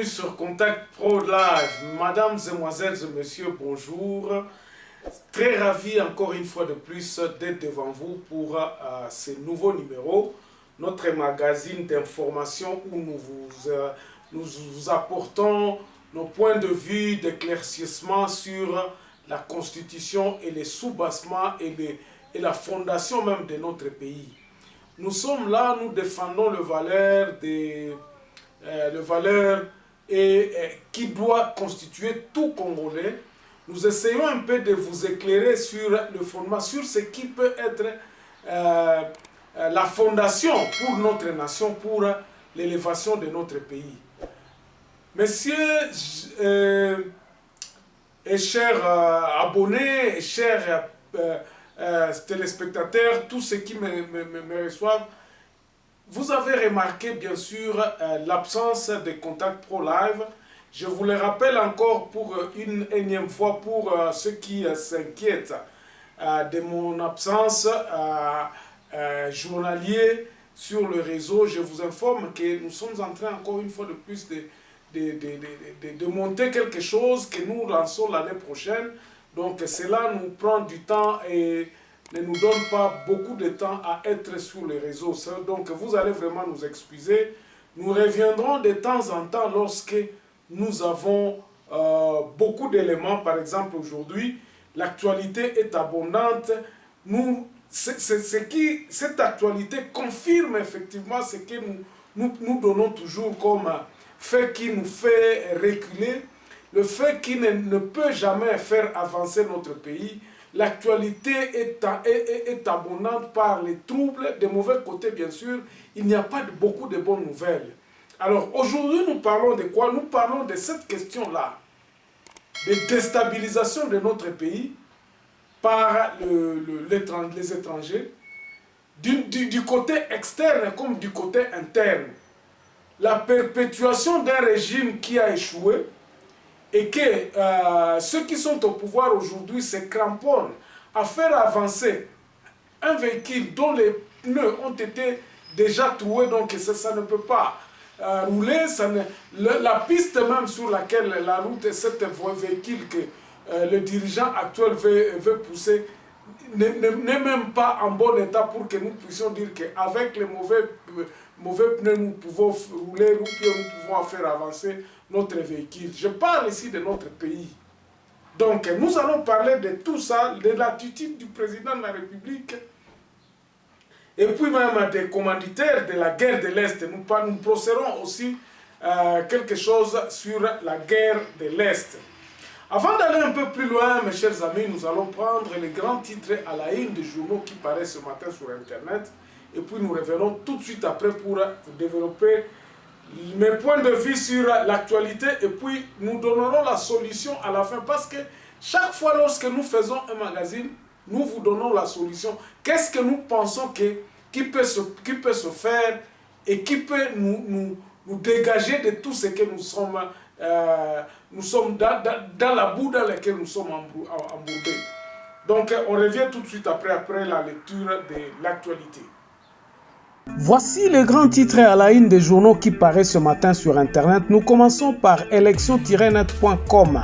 bienvenue sur Contact Pro Live. Mesdames, Mesdemoiselles et Messieurs, bonjour. Très ravi encore une fois de plus d'être devant vous pour ce nouveau numéro, notre magazine d'information où nous vous apportons nos points de vue d'éclaircissement sur la constitution et les sous-bassements et la fondation même de notre pays. Nous sommes là, nous défendons le valeur qui doit constituer tout Congolais. Nous essayons un peu de vous éclairer sur le fondement, sur ce qui peut être la fondation pour notre nation, pour l'élévation de notre pays. Messieurs et chers abonnés, et chers téléspectateurs, tous ceux qui me reçoivent, vous avez remarqué bien sûr l'absence de Contact Pro Live. Je vous le rappelle encore pour une énième fois pour ceux qui s'inquiètent de mon absence journalier sur le réseau. Je vous informe que nous sommes en train encore une fois de plus de monter quelque chose que nous lançons l'année prochaine. Donc cela nous prend du temps et ne nous donne pas beaucoup de temps à être sur les réseaux. Donc vous allez vraiment nous excuser. Nous reviendrons de temps en temps lorsque nous avons beaucoup d'éléments. Par exemple aujourd'hui, l'actualité est abondante. Cette actualité confirme effectivement ce que nous donnons toujours comme fait qui nous fait reculer. Le fait qui ne peut jamais faire avancer notre pays. L'actualité est abondante par les troubles, des mauvais côtés bien sûr. Il n'y a pas beaucoup de bonnes nouvelles. Alors aujourd'hui nous parlons de quoi? Nous parlons de cette question-là, de déstabilisation de notre pays par les étrangers, du côté externe comme du côté interne. La perpétuation d'un régime qui a échoué, et que ceux qui sont au pouvoir aujourd'hui se cramponnent à faire avancer un véhicule dont les pneus ont été déjà troués, donc ça ne peut pas rouler. La piste même sur laquelle la route et cette véhicule que le dirigeant actuel veut pousser n'est même pas en bon état pour que nous puissions dire qu'avec les mauvais pneus, nous pouvons rouler, nous pouvons faire avancer notre véhicule. Je parle ici de notre pays. Donc, nous allons parler de tout ça, de l'attitude du président de la République, et puis même des commanditaires de la guerre de l'Est. Nous procéderons aussi quelque chose sur la guerre de l'Est. Avant d'aller un peu plus loin, mes chers amis, nous allons prendre les grands titres à la une des journaux qui paraissent ce matin sur Internet. Et puis nous revenons tout de suite après pour développer mes points de vue sur l'actualité. Et puis nous donnerons la solution à la fin. Parce que chaque fois lorsque nous faisons un magazine, nous vous donnons la solution. Qu'est-ce que nous pensons qui peut se faire et qui peut nous dégager de tout ce que nous sommes dans la boue dans laquelle nous sommes embourbés. Donc on revient tout de suite après la lecture de l'actualité. Voici les grands titres à la une des journaux qui paraissent ce matin sur Internet. Nous commençons par élection-net.com.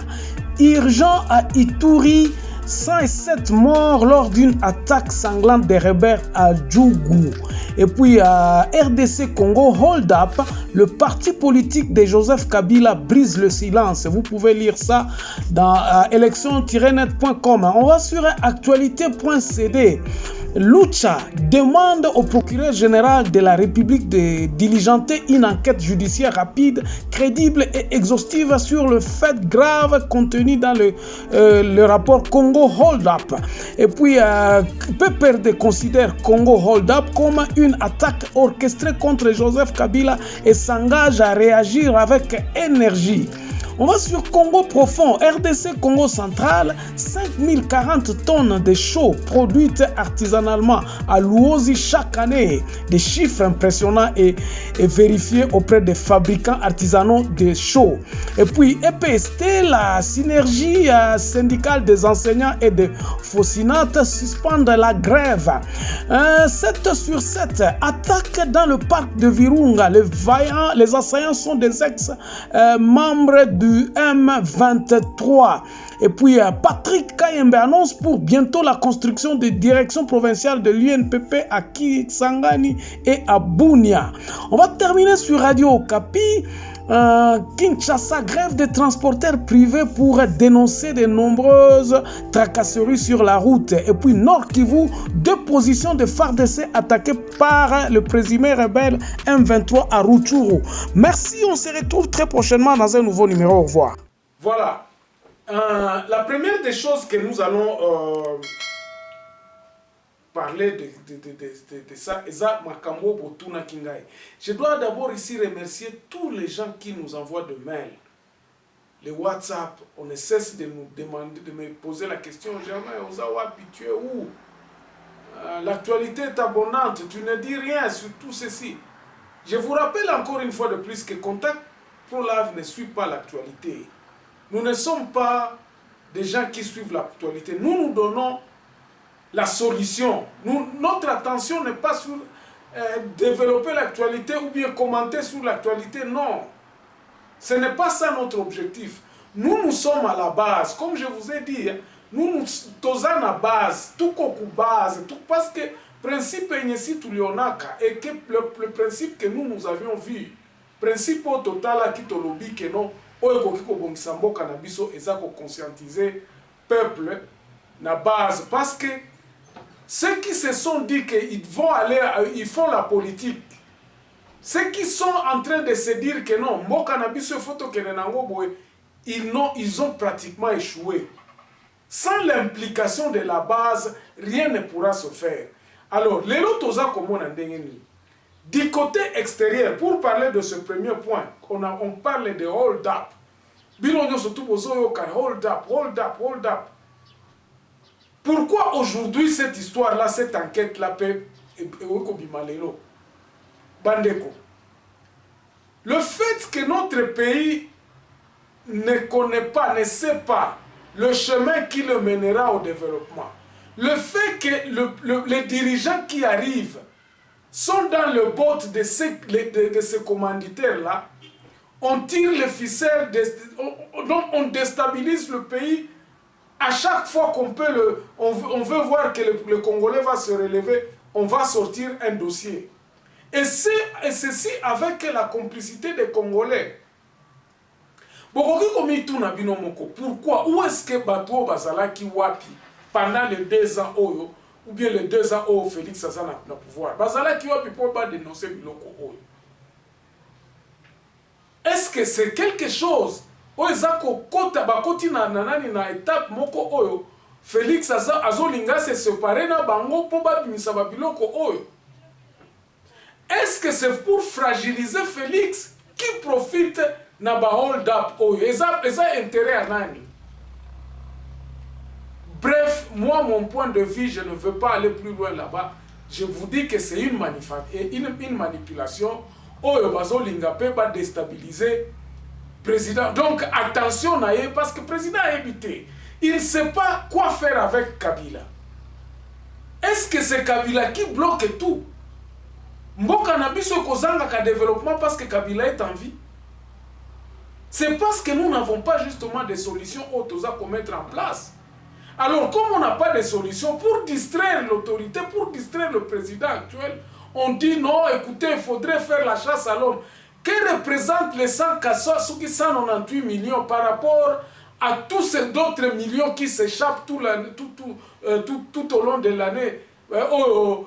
Urgent à Ituri, 107 morts lors d'une attaque sanglante des rebelles à Djougou. Et puis à RDC Congo, hold up, le parti politique de Joseph Kabila brise le silence. Vous pouvez lire ça dans élection-net.com. On va sur actualité.cd. Lucha demande au procureur général de la République de diligenter une enquête judiciaire rapide, crédible et exhaustive sur le fait grave contenu dans le rapport Congo Hold Up. Et puis, PPRD considère Congo Hold Up comme une attaque orchestrée contre Joseph Kabila et s'engage à réagir avec énergie. On va sur Congo profond, RDC Congo central, 5040 tonnes de chaux produites artisanalement à Luozi chaque année. Des chiffres impressionnants et vérifiés auprès des fabricants artisanaux de chaux. Et puis EPST, la synergie syndicale des enseignants et des Fosinates suspendent la grève. 7 sur 7, attaque dans le parc de Virunga. Les assaillants sont des ex-membres du M23. Et puis Patrick Kayembe annonce pour bientôt la construction des directions provinciales de l'UNPP à Kisangani et à Bunia. On va terminer sur Radio Okapi. Kinshasa, grève des transporteurs privés pour dénoncer de nombreuses tracasseries sur la route. Et puis Nord Kivu, 2 positions de FARDC attaquées par le présumé rebelle M23 à Rutshuru. Merci, on se retrouve très prochainement dans un nouveau numéro. Au revoir. Voilà. La première des choses que nous allons parler de ça, je dois d'abord ici remercier tous les gens qui nous envoient de mails. Les WhatsApp, on ne cesse de nous demander, de me poser la question, Germain, Ozawapi, tu es où? L'actualité est abondante, tu ne dis rien sur tout ceci. Je vous rappelle encore une fois de plus que Contact ProLive ne suit pas l'actualité. Nous ne sommes pas des gens qui suivent l'actualité. Nous donnons la solution. Notre attention n'est pas sur développer l'actualité ou bien commenter sur l'actualité. Non. Ce n'est pas ça notre objectif. Nous sommes à la base. Comme je vous ai dit, nous sommes à la base. Tout koku base. Tout parce que le principe est ici tout l'ionaka. Et que le principe que nous avions vu, principe au total qui te lobby que non, conscientiser peuple na base parce que ceux qui se sont dit qu'ils vont aller, ils font la politique, ceux qui sont en train de se dire que non, ils ont pratiquement échoué. Sans l'implication de la base, rien ne pourra se faire. Alors, les autres comme du côté extérieur, pour parler de ce premier point, on parle de hold-up. Hold up. Pourquoi aujourd'hui cette histoire-là, cette enquête-là peut Bandeko? Le fait que notre pays ne connaît pas, ne sait pas le chemin qui le mènera au développement, le fait que les dirigeants qui arrivent sont dans le bot de ces commanditaires-là, on tire les ficelles, on déstabilise le pays. À chaque fois qu'on peut, on veut voir que le Congolais va se relever, on va sortir un dossier. Et ceci avec la complicité des Congolais. Pourquoi? Où est-ce que Bato Bazalaki Wapi, pendant les 2 ans, ou bien les 2 ans où Félix Saza n'a pas pouvoir, Bazalaki Wapi pour pas dénoncer Biloko Oyo? Est-ce que c'est quelque chose? Félix Azolinga s'est séparé na bango pour babimisa babiloko oyo. Est-ce que c'est pour fragiliser Félix qui profite na ba hold up oyo? Eza intérêt à nani? Bref, moi mon point de vue, je ne veux pas aller plus loin là-bas. Je vous dis que c'est une manipulation. Oyo bazolinga pe ba déstabiliser président. Donc attention naye parce que président a évité. Il ne sait pas quoi faire avec Kabila. Est-ce que c'est Kabila qui bloque tout? Mboka na biso kozanga ka développement parce que Kabila est en vie. C'est parce que nous n'avons pas justement des solutions autosa qu'on mettre en place. Alors comme on n'a pas de solution pour distraire l'autorité, pour distraire le président actuel, on dit non, écoutez, il faudrait faire la chasse à l'homme. Que représentent les 198 millions par rapport à tous ces autres millions qui s'échappent tout au long de l'année? Nous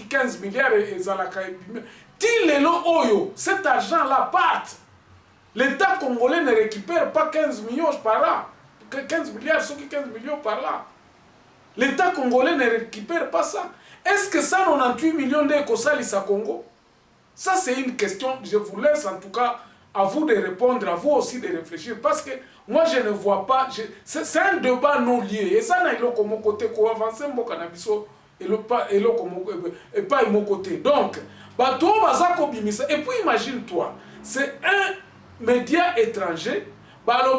15 milliards et cet argent-là part. L'État congolais ne récupère pas 15 millions par an. 15 milliards, 15 millions par là. L'État congolais ne récupère pas ça. Est-ce que 198 millions de Kosali sa Congo? Ça, c'est une question. Je vous laisse en tout cas à vous de répondre, à vous aussi de réfléchir. Parce que moi, je ne vois pas... C'est un débat non lié. Et ça, n'a pas mon côté qu'on avance, mon cannabis, et pas mon côté. Donc, et puis imagine-toi, c'est un média étranger, pendant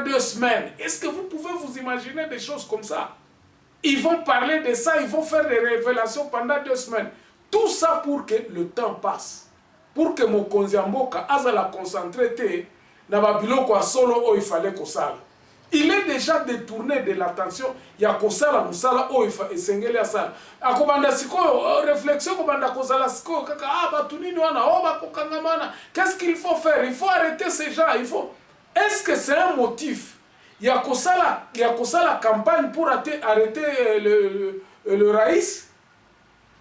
2 semaines. Est-ce que vous pouvez vous imaginer des choses comme ça? Ils vont parler de ça, ils vont faire des révélations pendant 2 semaines. Tout ça pour que le temps passe. Pour que mon Konziamboka aza la concentré na babiloko a solo o il fallait ko sala. Il est déjà détourné de l'attention ya ko sala musala o esengeli ya sala. Akobanda sikoyo réflexion kobanda ko sala sikoyo kaka batu nini wana o ba kokangamana. Qu'est-ce qu'il faut faire? Il faut arrêter ces gens, il faut. Est-ce que c'est un motif? Il y a que ça la campagne pour arrêter le Raïs.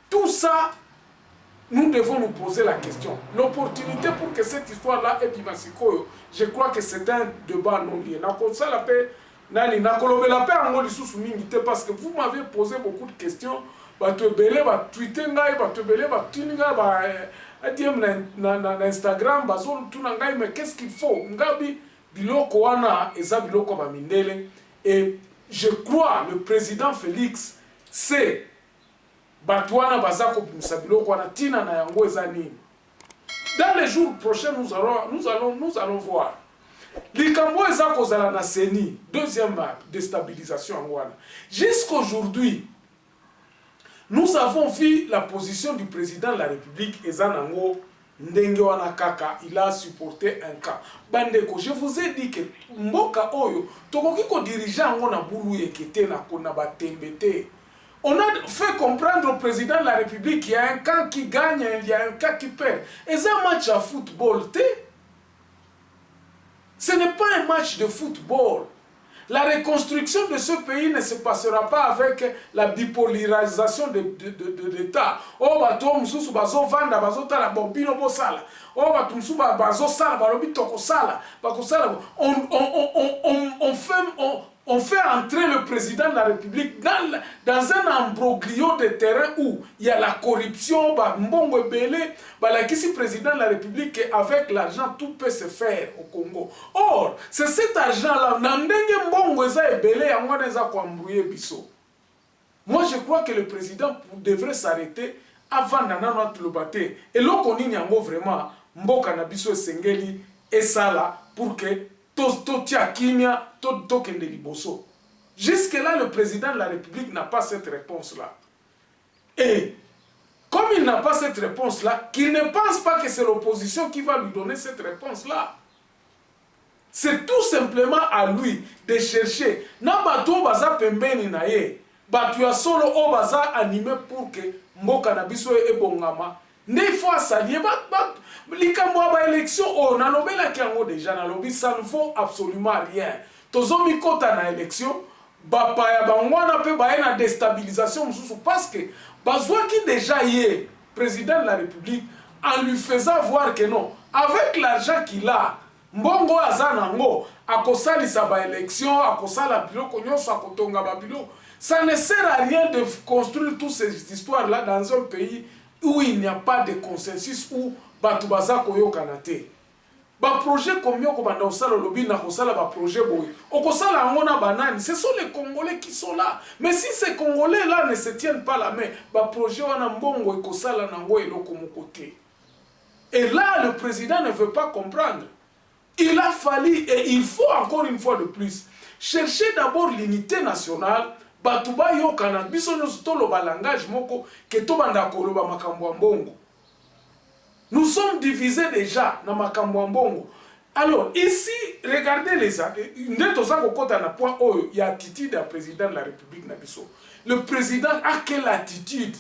Tout ça, nous devons nous poser la question. L'opportunité pour que cette histoire-là ait bimasikoyo, je crois que c'est un débat non lié. Parce que vous m'avez posé beaucoup de questions. Instagram, mais qu'est-ce qu'il faut? Biloko wana eza biloko ba mindele. Et je crois le président Félix c'est batwana bazako bimisa biloko wana tina na yango eza nini. Dans les jours prochains nous allons voir. Likambo eza kozala na seni, deuxième déstabilisation en wana. Jusqu'aujourd'hui nous avons vu la position du président de la République eza nango ndenge wana kaka, il a supporté un cas. Bandeko, je vous ai dit que mboka oyo tokoki ko dirigeant ngo na bulu yekete na kona batembete. On a fait comprendre au président de la République qu'il y a un camp qui gagne, il y a un cas qui perd. Et c'est un match à football, ce n'est pas un match de football. La reconstruction de ce pays ne se passera pas avec la bipolarisation de l'État. Oh, bato mususu bazo vanda bazo tala bombino bo sala. Oh, bato mususu bazo sala balobi toko sala. Bako sala. On fait entrer le président de la République dans un imbroglio de terrain où il y a la corruption, mbongo belé, balakisi président de la République avec l'argent tout peut se faire au Congo. Or, c'est cet argent-là, nandenge mbongo eza ebele yango eza ko embrouiller biso. Moi je crois que le président devrait s'arrêter avant nanana tulobate. Et loko nini yango vraiment mboka na biso esengeli esala pour que jusque-là, le président de la République n'a pas cette réponse-là. Et comme il n'a pas cette réponse-là, qu'il ne pense pas que c'est l'opposition qui va lui donner cette réponse-là. C'est tout simplement à lui de chercher. Nabato baza pembeni na ye, batu ya solo o baza animé pour que mboka na biso e bongama. Ne faut s'allier likambo ba élection o na lobela kiango déjà na lobi ça ne vaut absolument rien. Tozomi kota na élection bapa ya bangwana pe ba na déstabilisation mususu parce que bazwa qui déjà yé président de la République en lui faisant voir que non avec l'argent qu'il a mbongo azanango akosalisa ba élection akosala biloko nyonso akotonga ba biloko. Ça ne sert à rien de construire toutes ces histoires là dans un pays où il n'y a pas de consensus, où Batubaza Koyo Kanate. Ba projet comme yo kobanda osala lobi na kosala ba projet boy. Okosala ngona banani, ce sont les Congolais qui sont là. Mais si ces Congolais là ne se tiennent pas la main, ba projet wana mbongo ekosala nango eloko mokote. Et là le président ne veut pas comprendre. Il a fallu et il faut encore une fois de plus chercher d'abord l'unité nationale. Batuba yo kana biso nyonso toloba langage moko ke tobanda koloba makambo ya mbongo. Nous sommes divisés déjà na makambo ya mbongo. Alors ici regardez les ndeto za kokota na point oyo ya attitude du président de la République na biso. Le président a quelle attitude?